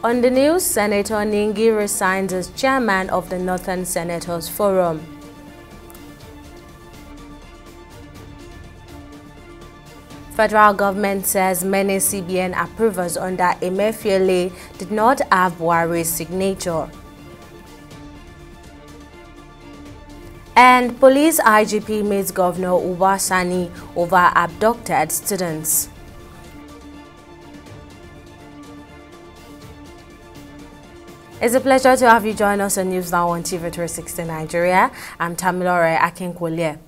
On the news, Senator Ningi resigns as chairman of the Northern Senators Forum. Federal government says many CBN approvers under Emefiele did not have Buhari's signature. And police IGP meets Governor Uba Sani over abducted students. It's a pleasure to have you join us on News Now on TV 360 Nigeria. I'm Tamilore Akinkwole.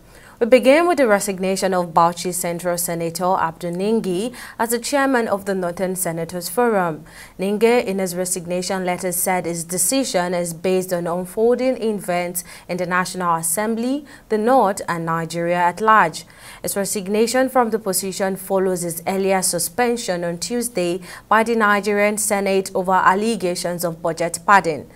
We begin with the resignation of Bauchi Central Senator Abdul Ningi as the chairman of the Northern Senators Forum. Ningi, in his resignation letter, said his decision is based on unfolding events in the National Assembly, the North, and Nigeria at large. His resignation from the position follows his earlier suspension on Tuesday by the Nigerian Senate over allegations of budget padding.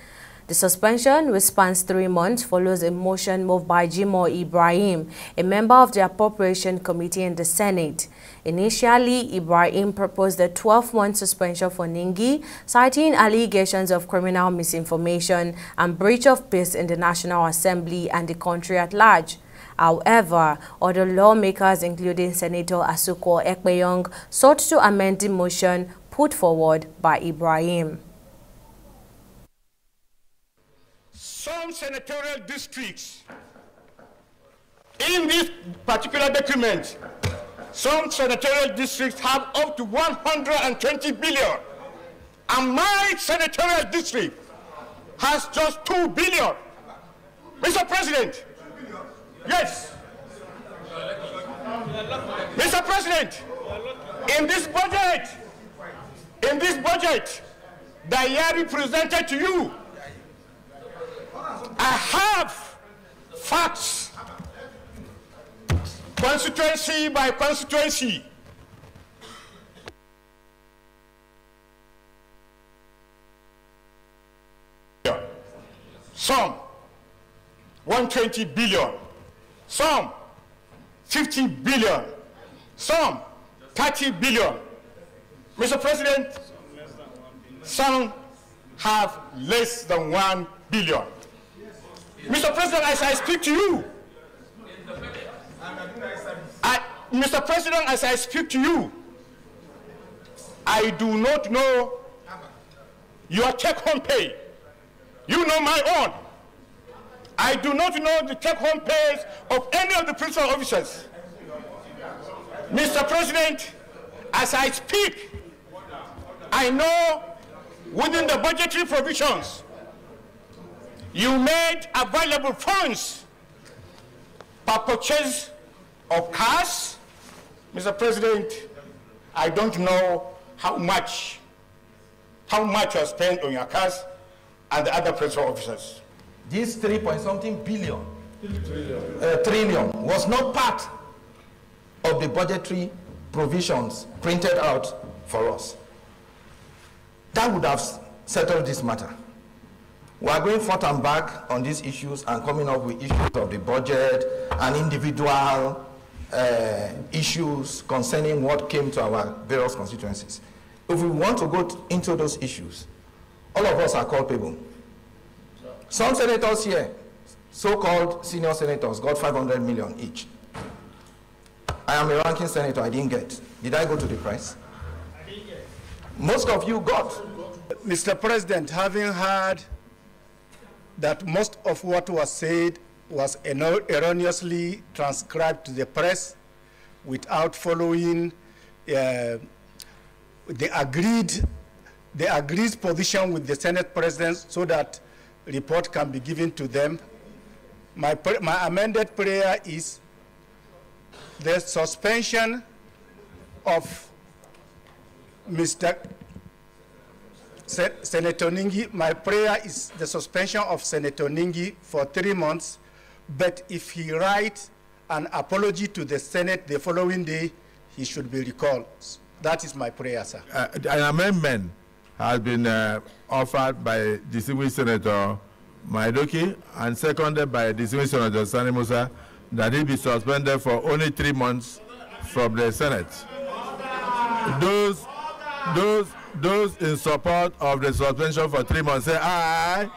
The suspension, which spans 3 months, follows a motion moved by Jimoh Ibrahim, a member of the Appropriation Committee in the Senate. Initially, Ibrahim proposed a 12-month suspension for Ningi, citing allegations of criminal misinformation and breach of peace in the National Assembly and the country at large. However, other lawmakers, including Senator Asuko Ekpeyong, sought to amend the motion put forward by Ibrahim. Some senatorial districts, in this particular document, some senatorial districts have up to 120 billion. And my senatorial district has just 2 billion. Mr. President, yes. Mr. President, in this budget that Yari presented to you, I have facts, constituency by constituency. Some 120 billion, some 50 billion, some 30 billion. Mr. President, some have less than 1 billion. Mr. President, as I speak to you, Mr. President, as I speak to you, I do not know your take-home pay. You know my own. I do not know the take-home pays of any of the principal officers. Mr. President, as I speak, I know within the budgetary provisions, you made available funds for purchase of cars. Mr. President, I don't know how much you spent on your cars and the other principal officers. This 3-point-something billion, trillion was not part of the budgetary provisions printed out for us. That would have settled this matter. We are going forth and back on these issues and coming up with issues of the budget and individual issues concerning what came to our various constituencies. If we want to go into those issues, all of us are culpable. Some senators here, so-called senior senators, got 500 million each. I am a ranking senator, I didn't get. Did I go to the press? I didn't get. Most of you got. Mr. President, having heard that most of what was said was erroneously transcribed to the press without following the agreed position with the Senate President so that report can be given to them. My amended prayer is the suspension of Mr. Senator Ningi. My prayer is the suspension of Senator Ningi for 3 months, but if he writes an apology to the Senate the following day, he should be recalled. That is my prayer, sir. An amendment has been offered by distinguished Senator Maidoki and seconded by distinguished Senator Sani Musa that he be suspended for only 3 months from the Senate. Those in support of the suspension for 3 months say aye.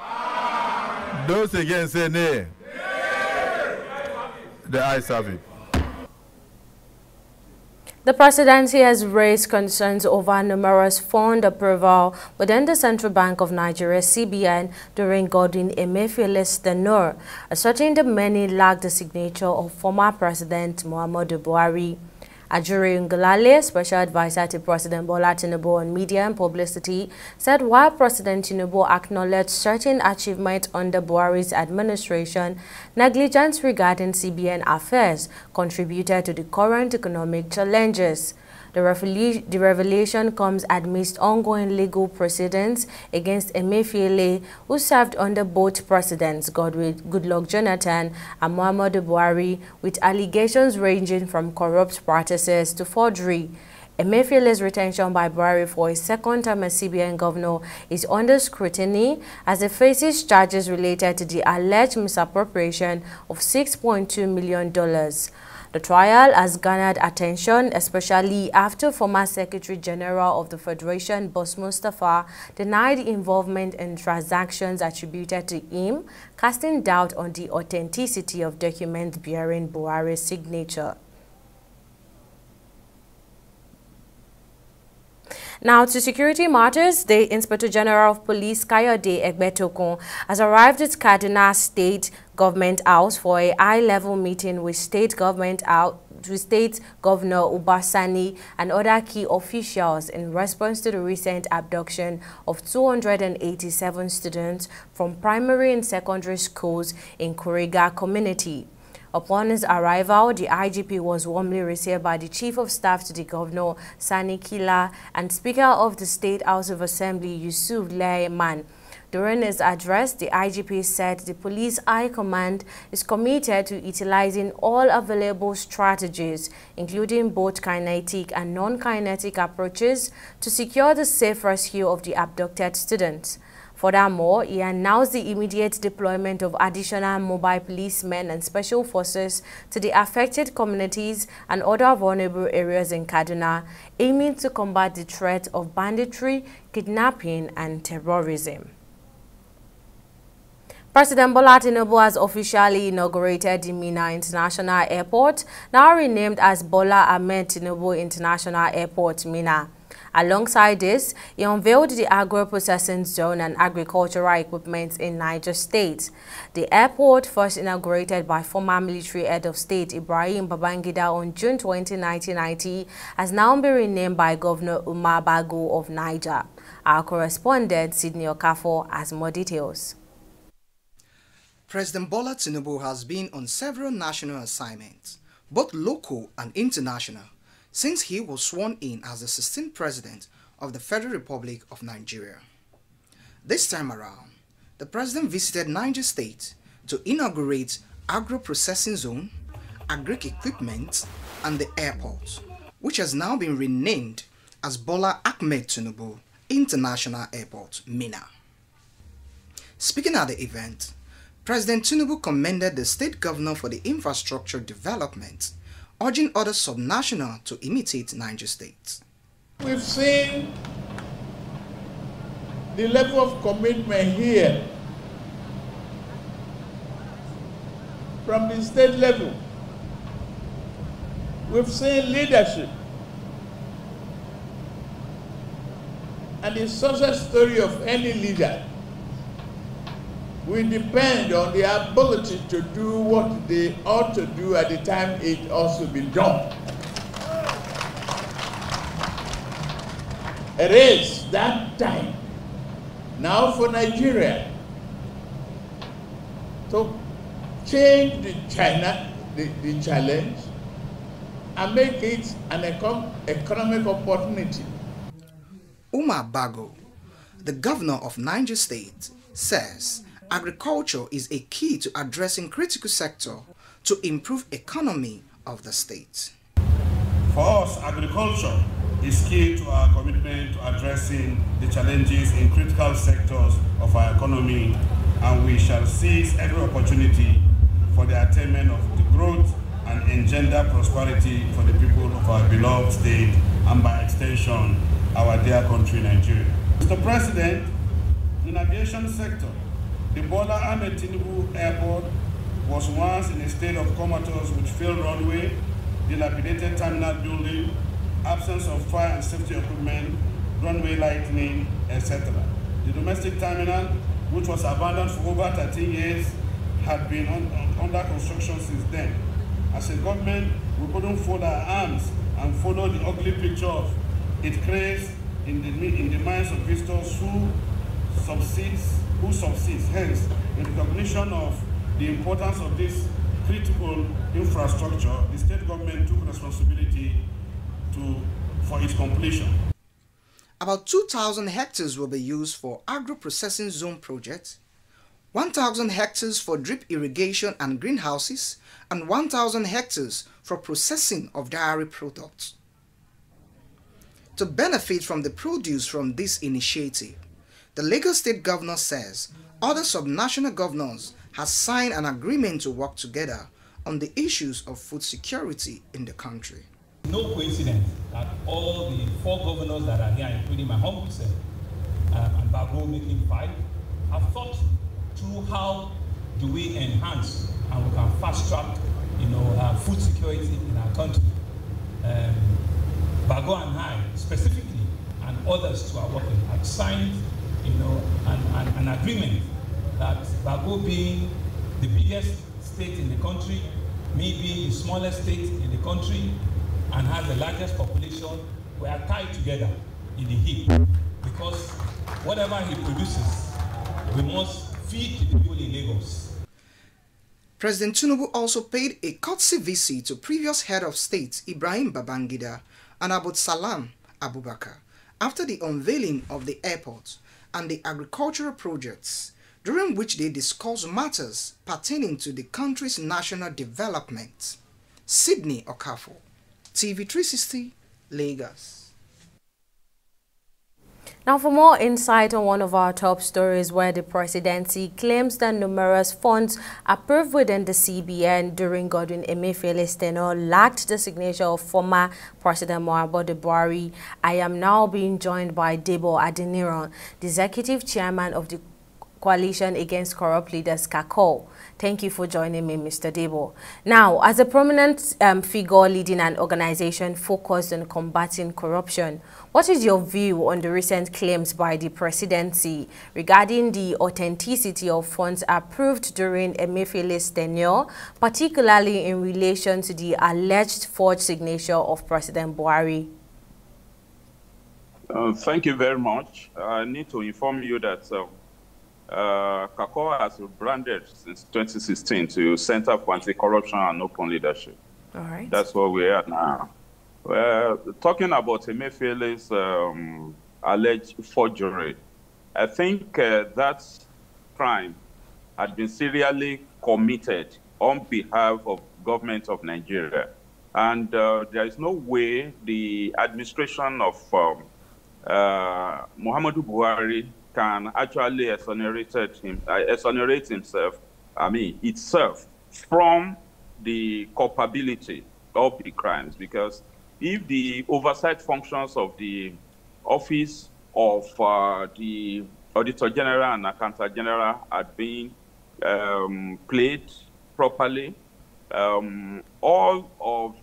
Those against say nay. The ayes have it. The presidency has raised concerns over numerous fund approval within the Central Bank of Nigeria, CBN, during Godwin Emefiele's tenure, asserting the many lack the signature of former President Muhammadu Buhari. Ajuri Ngelale, Special Advisor to President Bola Tinubu on Media and Publicity, said while President Tinubu acknowledged certain achievements under Buhari's administration, negligence regarding CBN affairs contributed to the current economic challenges. The revelation comes amidst ongoing legal proceedings against Emefiele, who served under both presidents, Goodluck Jonathan and Muhammadu Buhari, with allegations ranging from corrupt practices to forgery. Emefiele's retention by Buhari for his second term as CBN governor is under scrutiny as he faces charges related to the alleged misappropriation of $6.2 million. The trial has garnered attention, especially after former Secretary General of the Federation, Boss Mustafa, denied involvement in transactions attributed to him, casting doubt on the authenticity of documents bearing Buhari's signature. Now to security matters, the Inspector General of Police, Kayode Egbetokun, has arrived at Kaduna State Government House for a high-level meeting with State Governor Uba Sani and other key officials in response to the recent abduction of 287 students from primary and secondary schools in Kuriga community. Upon his arrival, the IGP was warmly received by the Chief of Staff to the Governor, Sani Kila, and Speaker of the State House of Assembly, Yusuf Laiman. During his address, the IGP said the Police High Command is committed to utilizing all available strategies, including both kinetic and non-kinetic approaches, to secure the safe rescue of the abducted students. Furthermore, he announced the immediate deployment of additional mobile policemen and special forces to the affected communities and other vulnerable areas in Kaduna, aiming to combat the threat of banditry, kidnapping, and terrorism. President Bola Tinubu has officially inaugurated the Minna International Airport, now renamed as Bola Ahmed Tinubu International Airport, Minna. Alongside this, he unveiled the agro-processing zone and agricultural equipment in Niger State. The airport, first inaugurated by former military head of state Ibrahim Babangida on June 20, 1990, has now been renamed by Governor Umar Bago of Niger. Our correspondent, Sidney Okafor, has more details. President Bola Tinubu has been on several national assignments, both local and international, since he was sworn in as the 16th President of the Federal Republic of Nigeria. This time around, the President visited Niger State to inaugurate agro-processing zone, agric equipment, and the airport, which has now been renamed as Bola Ahmed Tinubu International Airport, Minna. Speaking at the event, President Tinubu commended the state governor for the infrastructure development, urging other subnational to imitate Niger State. We've seen the level of commitment here from the state level. We've seen leadership. And the success story of any leader will depend on the ability to do what they ought to do at the time it also be done. It is that time now for Nigeria to change the challenge and make it an economic opportunity. Umar Bago, the governor of Niger State, says agriculture is a key to addressing critical sector to improve economy of the state. For us, agriculture is key to our commitment to addressing the challenges in critical sectors of our economy, and we shall seize every opportunity for the attainment of the growth and engender prosperity for the people of our beloved state, and by extension, our dear country, Nigeria. Mr. President, in the aviation sector, the Bola Ahmed Tinubu Airport was once in a state of comatose with failed runway, dilapidated terminal building, absence of fire and safety equipment, runway lighting, etc. The domestic terminal, which was abandoned for over 13 years, had been under construction since then. As a government, we couldn't fold our arms and follow the ugly picture it creates in the minds of visitors who subsists. Hence, in recognition of the importance of this critical infrastructure, the state government took responsibility for its completion. About 2,000 hectares will be used for agro-processing zone projects, 1,000 hectares for drip irrigation and greenhouses, and 1,000 hectares for processing of dairy products. To benefit from the produce from this initiative, the Lagos State Governor says other subnational governors have signed an agreement to work together on the issues of food security in the country. No coincidence that all the 4 governors that are here, including my humble self, and Bago making 5, have thought through how do we enhance and we can fast track, food security in our country. Bago and I, specifically, and others who are working, have signed, an agreement that Bago being the biggest state in the country, me being the smallest state in the country, and has the largest population, we are tied together in the hip, because whatever he produces, we must feed the people in Lagos. President Tinubu also paid a courtesy visit to previous head of state Ibrahim Babangida and Abdul Salam Abubakar after the unveiling of the airport and the agricultural projects, during which they discussed matters pertaining to the country's national development. Sydney Okafo, TV360, Lagos. Now, for more insight on one of our top stories where the presidency claims that numerous funds approved within the CBN during Godwin Emefiele's tenure lacked the signature of former President Muhammadu Buhari, I am now being joined by Debo Adeniran, the executive chairman of the Coalition Against Corrupt Leaders, CACO. Thank you for joining me, Mr. Debo. Now, as a prominent figure leading an organization focused on combating corruption, what is your view on the recent claims by the presidency regarding the authenticity of funds approved during Emefiele's tenure, particularly in relation to the alleged forged signature of President Buhari? Thank you very much. I need to inform you that CACO has rebranded since 2016 to Center for Anti-Corruption and Open Leadership. All right. That's where we are now. We're talking about Emefiele's alleged forgery. I think that crime had been serially committed on behalf of government of Nigeria. And there is no way the administration of Muhammadu Buhari can actually exonerate himself, itself from the culpability of the crimes, because if the oversight functions of the office of the Auditor General and Accountant General had been played properly, all of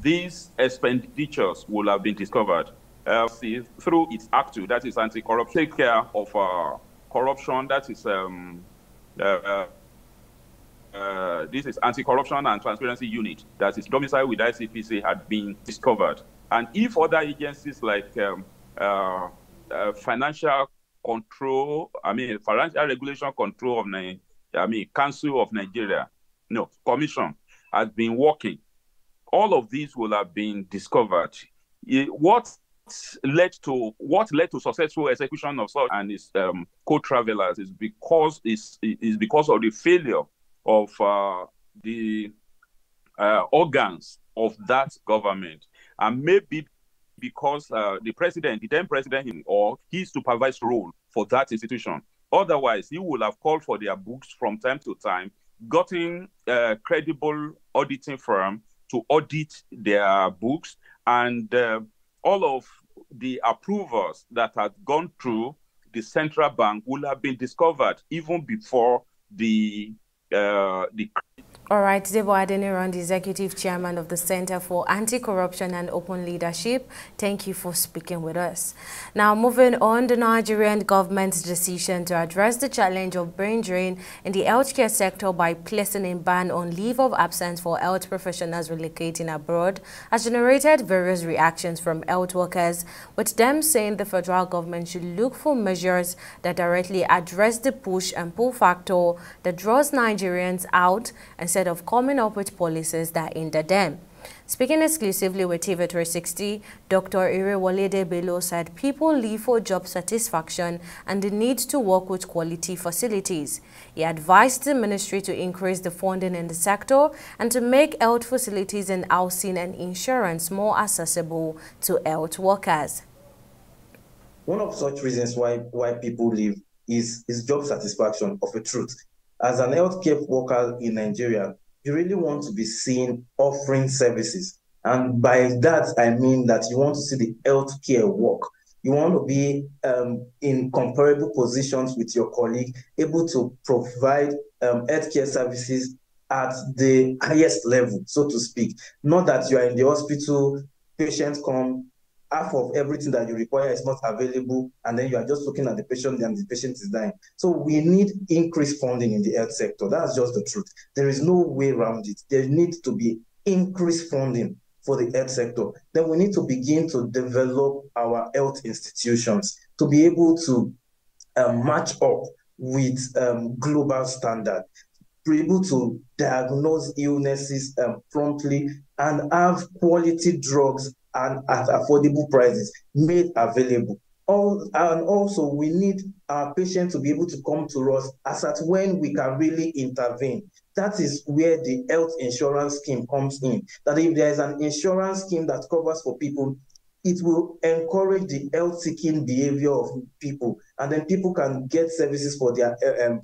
these expenditures will have been discovered. Through its Act 2, that is anti-corruption, take care of corruption, that is this is Anti-Corruption and Transparency Unit, that is domiciled with ICPC, had been discovered. And if other agencies like financial control, financial regulation control of Council of Nigeria, Commission, has been working, all of these will have been discovered. What led to successful execution of such and its co-travelers is because of the failure of the organs of that government, and maybe because the then president, or his supervised role for that institution. Otherwise, he would have called for their books from time to time, gotten a credible auditing firm to audit their books, and all of the approvals that had gone through the central bank would have been discovered even before the All right, Debo Adeniran, the Executive Chairman of the Center for Anti-Corruption and Open Leadership, thank you for speaking with us. Now, moving on, the Nigerian government's decision to address the challenge of brain drain in the healthcare sector by placing a ban on leave of absence for health professionals relocating abroad has generated various reactions from health workers, with them saying the federal government should look for measures that directly address the push and pull factor that draws Nigerians out instead of coming up with policies that hinder them. Speaking exclusively with TV360, Dr. Irewolede Bello said people leave for job satisfaction and the need to work with quality facilities. He advised the ministry to increase the funding in the sector and to make health facilities and housing and insurance more accessible to health workers. One of such reasons why people leave is job satisfaction, of a truth. As an healthcare worker in Nigeria, you really want to be seen offering services. And by that, I mean that you want to see the healthcare work. You want to be in comparable positions with your colleague, able to provide healthcare services at the highest level, so to speak. Not that you are in the hospital, patients come, half of everything that you require is not available, and then you are just looking at the patient and the patient is dying. So we need increased funding in the health sector. That's just the truth. There is no way around it. There needs to be increased funding for the health sector. Then we need to begin to develop our health institutions to be able to match up with global standard, be able to diagnose illnesses promptly and have quality drugs and at affordable prices made available. And also, we need our patients to be able to come to us as at when we can really intervene. That is where the health insurance scheme comes in. That if there is an insurance scheme that covers for people, it will encourage the health-seeking behavior of people, and then people can get services for their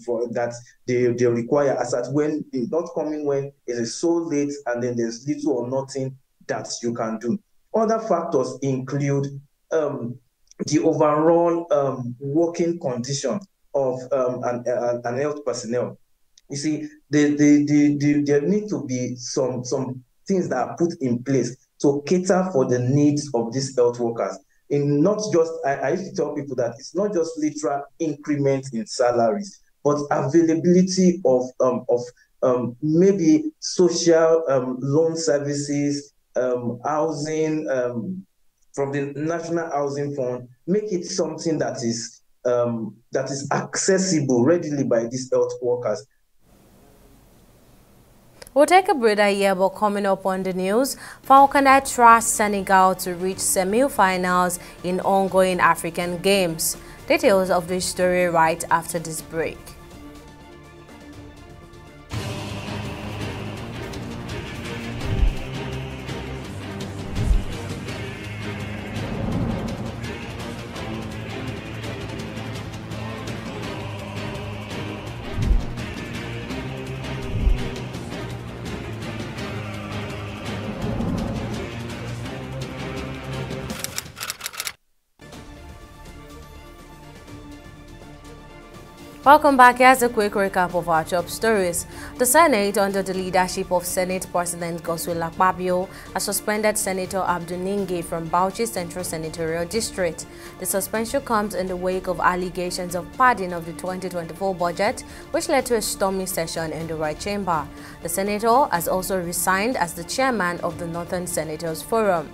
for that they require as at when it's not coming when it is so late, and then there's little or nothing that you can do. Other factors include the overall working condition of an health personnel. You see, there need to be some things that are put in place to cater for the needs of these health workers. In not just, I used to tell people that it's not just literal increment in salaries, but availability of maybe social loan services, housing from the National Housing Fund. Make it something that is accessible readily by these health workers. We'll take a breather here, but coming up on the news, Falconer trusts Senegal to reach semi-finals in ongoing African Games. Details of this story right after this break. Welcome back. Here's a quick recap of our top stories. The Senate, under the leadership of Senate President Godswill Akpabio, has suspended Senator Abdul Ningi from Bauchi Central Senatorial District. The suspension comes in the wake of allegations of padding of the 2024 budget, which led to a stormy session in the right chamber. The senator has also resigned as the chairman of the Northern Senators Forum.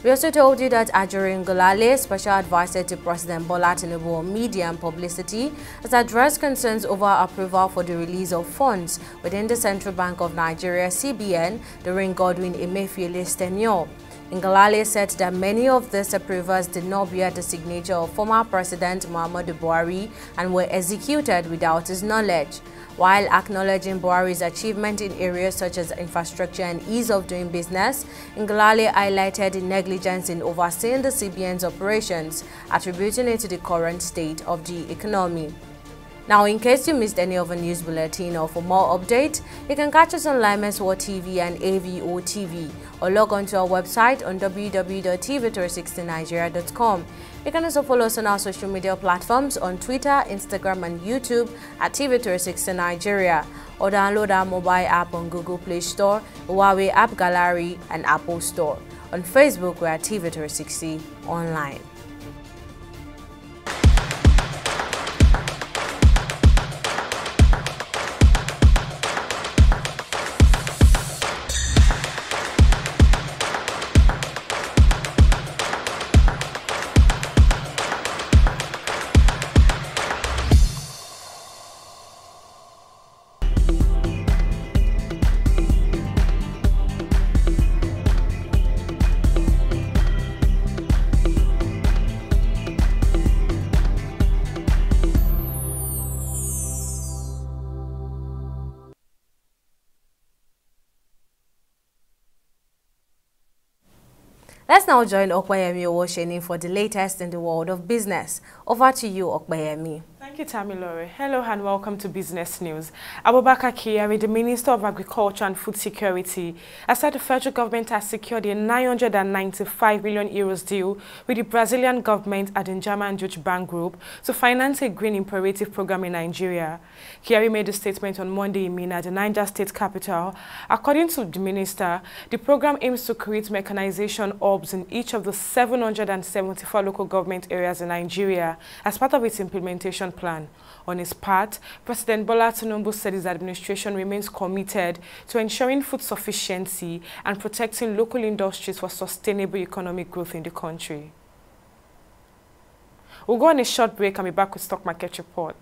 We also told you that Ajorin Ngolale, special advisor to President Bola Tinubu on media and publicity, has addressed concerns over approval for the release of funds within the Central Bank of Nigeria (CBN) during Godwin Emefiele's tenure. Ngolale said that many of these approvals did not bear the signature of former President Muhammadu Buhari and were executed without his knowledge. While acknowledging Buhari's achievement in areas such as infrastructure and ease of doing business, Ngolale highlighted negligence in overseeing the CBN's operations, attributing it to the current state of the economy. Now, in case you missed any of the news bulletin or for more updates, you can catch us on Limes World TV and AVO TV or log on to our website on www.tv360nigeria.com. You can also follow us on our social media platforms on Twitter, Instagram and YouTube at TV360 Nigeria, or download our mobile app on Google Play Store, Huawei App Gallery and Apple Store. On Facebook, we are TV360 Online. Let's now join Okpeyemi Owosheni for the latest in the world of business. Over to you, Okpeyemi. Thank you, Tamilore. Hello and welcome to Business News. Abubakar Kyari, the Minister of Agriculture and Food Security, has said the federal government has secured a 995 million euros deal with the Brazilian government and the German Deutsche Bank Group to finance a green imperative program in Nigeria. Kyari made the statement on Monday in Minna, the Niger state capital. According to the minister, the program aims to create mechanization hubs in each of the 774 local government areas in Nigeria as part of its implementation plan. On his part, President Bola Tinubu said his administration remains committed to ensuring food sufficiency and protecting local industries for sustainable economic growth in the country. We'll go on a short break and be back with Stock Market Report.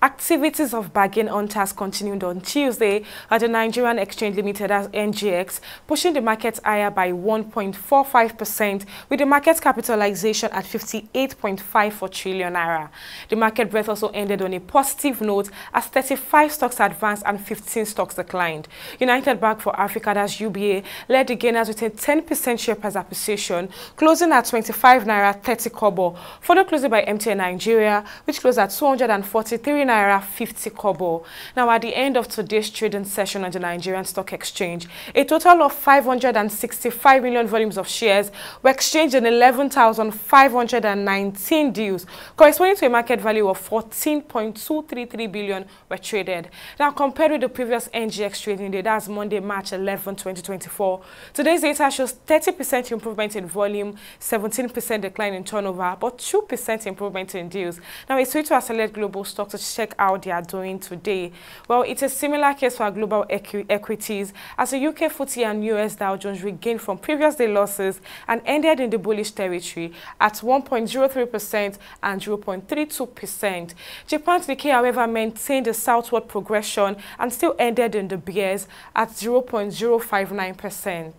Activities of bargain hunters continued on Tuesday at the Nigerian Exchange Limited as NGX, pushing the market higher by 1.45%, with the market capitalization at 58.54 trillion naira. The market breadth also ended on a positive note as 35 stocks advanced and 15 stocks declined. United Bank for Africa, that's UBA, led the gainers with a 10% share price appreciation, closing at 25 naira 30 kobo, followed closely by MTN Nigeria, which closed at 243 naira 50 kobo. Now, at the end of today's trading session on the Nigerian Stock Exchange, a total of 565 million volumes of shares were exchanged in 11,519 deals, corresponding to a market value of 14.233 billion were traded. Now, compared with the previous NGX trading day, that's Monday, March 11, 2024, today's data shows 30% improvement in volume, 17% decline in turnover, but 2% improvement in deals. Now, it's switch to our select global stocks to check out they are doing today. Well, it's a similar case for our global equities, as the UK FTSE and US Dow Jones regained from previous day losses and ended in the bullish territory at 1.03% and 0.32%. Japan's Nikkei, however, maintained a southward progression and still ended in the bears at 0.059%.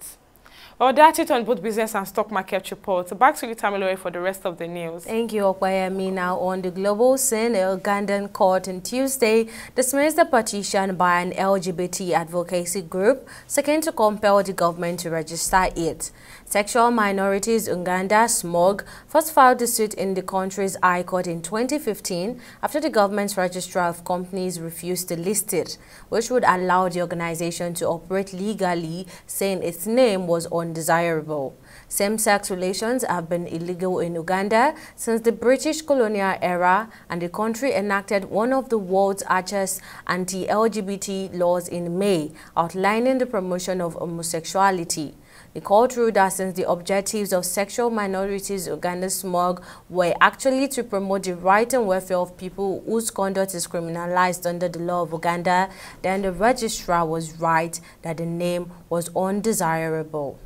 Well, that's it on both business and stock market reports. Back to you, Tamilore, for the rest of the news. Thank you, Okpeyemi. Now, on the global scene, a Ugandan court on Tuesday dismissed the petition by an LGBT advocacy group seeking to compel the government to register it. Sexual Minorities Uganda, SMUG, first filed the suit in the country's High Court in 2015 after the government's registrar of companies refused to list it, which would allow the organization to operate legally, saying its name was undesirable. Same-sex relations have been illegal in Uganda since the British colonial era, and the country enacted one of the world's harshest anti-LGBT laws in May, outlining the promotion of homosexuality. The court ruled that since the objectives of Sexual Minorities Uganda SMUG were actually to promote the right and welfare of people whose conduct is criminalized under the law of Uganda, then the registrar was right that the name was undesirable.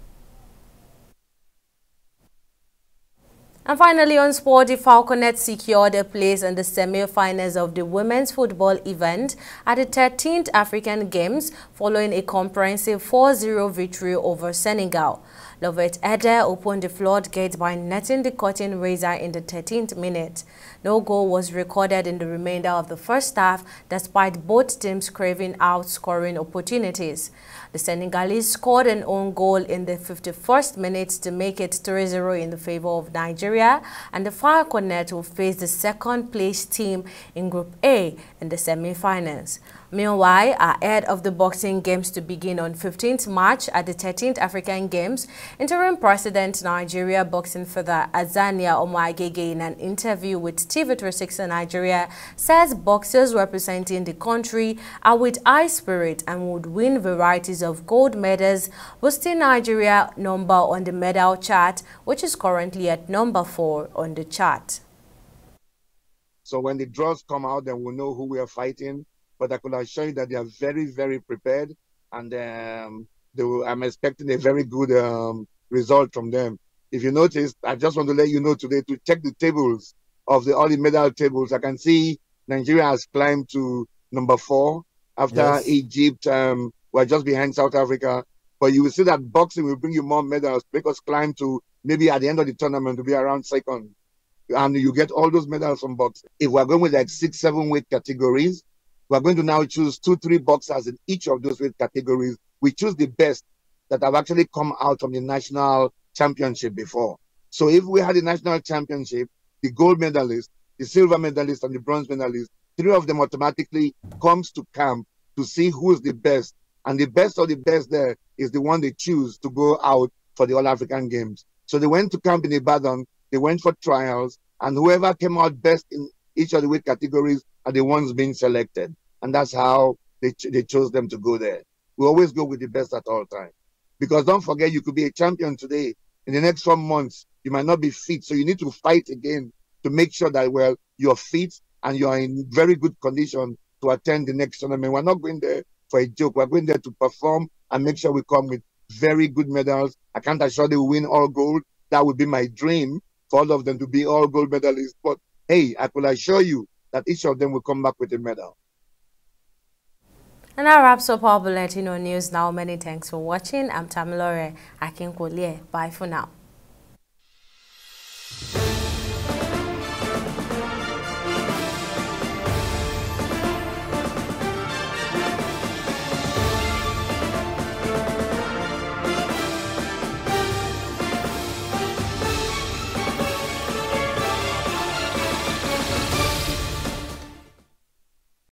And finally, on sport, the Falconets secured a place in the semi-finals of the women's football event at the 13th African Games following a comprehensive 4-0 victory over Senegal. Lovett Ede opened the floodgates by netting the curtain raiser in the 13th minute. No goal was recorded in the remainder of the first half, despite both teams craving out scoring opportunities. The Senegalese scored an own goal in the 51st minute to make it 3-0 in the favor of Nigeria, and the Falconet will face the second-place team in Group A in the semi-finals. Meanwhile, ahead of the boxing games to begin on 15th March at the 13th African Games, interim president Nigeria Boxing Federation Azania Omoagege, in an interview with TV360 Nigeria, says boxers representing the country are with high spirit and would win varieties of gold medals, boosting Nigeria number on the medal chart, which is currently at number 4 on the chart. So when the draws come out, then we'll know who we are fighting. But I could assure you that they are very, very prepared, and I'm expecting a very good result from them. If you notice, I just want to let you know today to check the tables of all the medal tables. I can see Nigeria has climbed to number 4 after Egypt. We're just behind South Africa. But you will see that boxing will bring you more medals, make us climb to maybe at the end of the tournament to be around 2nd. And you get all those medals from boxing. If we're going with like 6-7 weight categories, we're going to now choose 2-3 boxers in each of those weight categories. We choose the best that have actually come out from the national championship before. So if we had a national championship, the gold medalist, the silver medalist, and the bronze medalist, 3 of them automatically comes to camp to see who's the best. And the best of the best there is the one they choose to go out for the All-African Games. So they went to camp in Ibadan, they went for trials, and whoever came out best in each of the weight categories are the ones being selected. And that's how they chose them to go there. We always go with the best at all times. Because don't forget, you could be a champion today. In the next 4 months, you might not be fit. So you need to fight again to make sure that, well, you're fit and you're in very good condition to attend the next tournament. We're not going there for a joke. We're going there to perform and make sure we come with very good medals. I can't assure they will win all gold. That would be my dream for all of them to be all gold medalists. But hey, I could assure you that each of them will come back with a medal. And that wraps up our Bulletin on News Now. Many thanks for watching. I'm Tamilore Akinkwole. Bye for now.